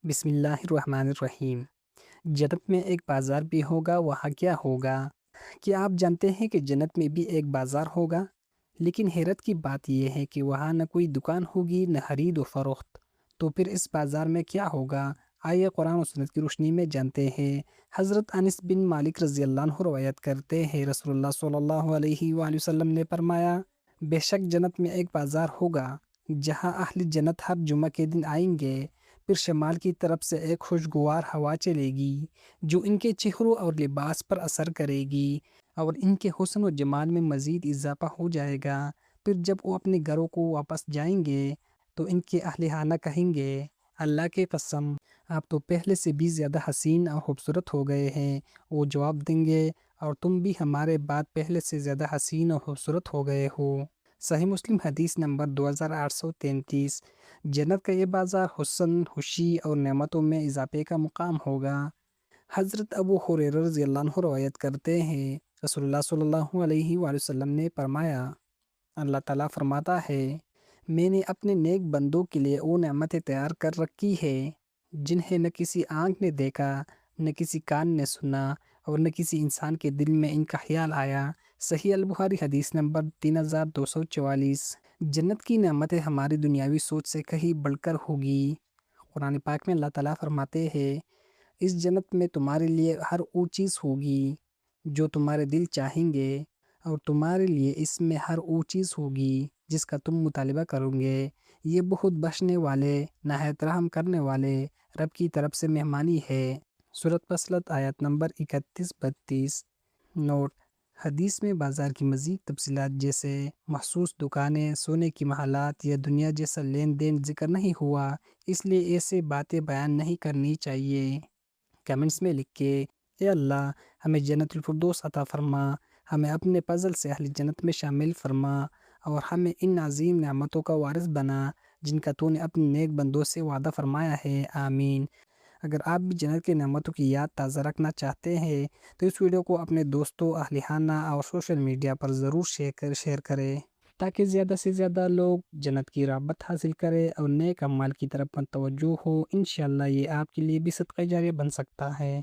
بسم اللہ الرحمن الرحیم۔ جنت میں ایک بازار بھی ہوگا، وہاں کیا ہوگا؟ کیا آپ جانتے ہیں کہ جنت میں بھی ایک بازار ہوگا؟ لیکن حیرت کی بات یہ ہے کہ وہاں نہ کوئی دکان ہوگی نہ خرید و فروخت۔ تو پھر اس بازار میں کیا ہوگا؟ آئیے قرآن و سنت کی روشنی میں جانتے ہیں۔ حضرت انس بن مالک رضی اللہ عنہ روایت کرتے ہیں، رسول اللہ صلی اللہ علیہ وآلہ وسلم نے فرمایا، بے شک جنت میں ایک بازار ہوگا جہاں اہل جنت ہر جمعہ کے دن آئیں گے۔ پھر شمال کی طرف سے ایک خوشگوار ہوا چلے گی جو ان کے چہروں اور لباس پر اثر کرے گی اور ان کے حسن و جمال میں مزید اضافہ ہو جائے گا۔ پھر جب وہ اپنے گھروں کو واپس جائیں گے تو ان کے اہل خانہ کہیں گے، اللہ کے قسم آپ تو پہلے سے بھی زیادہ حسین اور خوبصورت ہو گئے ہیں۔ وہ جواب دیں گے، اور تم بھی ہمارے بعد پہلے سے زیادہ حسین اور خوبصورت ہو گئے ہو۔ صحیح مسلم حدیث نمبر 2833۔ جنت کا یہ بازار حسن، خوشی اور نعمتوں میں اضافے کا مقام ہوگا۔ حضرت ابو ہریرہ رضی اللہ عنہ روایت کرتے ہیں، رسول اللہ صلی اللہ علیہ وآلہ وسلم نے فرمایا، اللہ تعالیٰ فرماتا ہے، میں نے اپنے نیک بندوں کے لیے وہ نعمتیں تیار کر رکھی ہے جنہیں نہ کسی آنکھ نے دیکھا، نہ کسی کان نے سنا اور نہ کسی انسان کے دل میں ان کا خیال آیا۔ صحیح البخاری حدیث نمبر 3244۔ جنت کی نعمتیں ہماری دنیاوی سوچ سے کہیں بڑھ کر ہوگی۔ قرآن پاک میں اللہ تعالیٰ فرماتے ہیں، اس جنت میں تمہارے لیے ہر وہ چیز ہوگی جو تمہارے دل چاہیں گے، اور تمہارے لیے اس میں ہر وہ چیز ہوگی جس کا تم مطالبہ کرو گے۔ یہ بہت بخشنے والے، نہایت رحم کرنے والے رب کی طرف سے مہمانی ہے۔ سورۃ فصلت آیت نمبر 31-32۔ نوٹ: حدیث میں بازار کی مزید تفصیلات جیسے مخصوص دکانیں، سونے کی محلات یا دنیا جیسا لین دین ذکر نہیں ہوا، اس لیے ایسے باتیں بیان نہیں کرنی چاہیے۔ کمنٹس میں لکھ کے، اے اللہ ہمیں جنت الفردوس عطا فرما، ہمیں اپنے فضل سے اہل جنت میں شامل فرما، اور ہمیں ان عظیم نعمتوں کا وارث بنا جن کا تو نے اپنے نیک بندوں سے وعدہ فرمایا ہے، آمین۔ اگر آپ بھی جنت کے نعمتوں کی یاد تازہ رکھنا چاہتے ہیں تو اس ویڈیو کو اپنے دوستوں، اہل خانہ اور سوشل میڈیا پر ضرور شیئر کریں تاکہ زیادہ سے زیادہ لوگ جنت کی رغبت حاصل کریں اور نیک اعمال کی طرف متوجہ ہو۔ انشاءاللہ یہ آپ کے لیے بھی صدقہ جاریہ بن سکتا ہے۔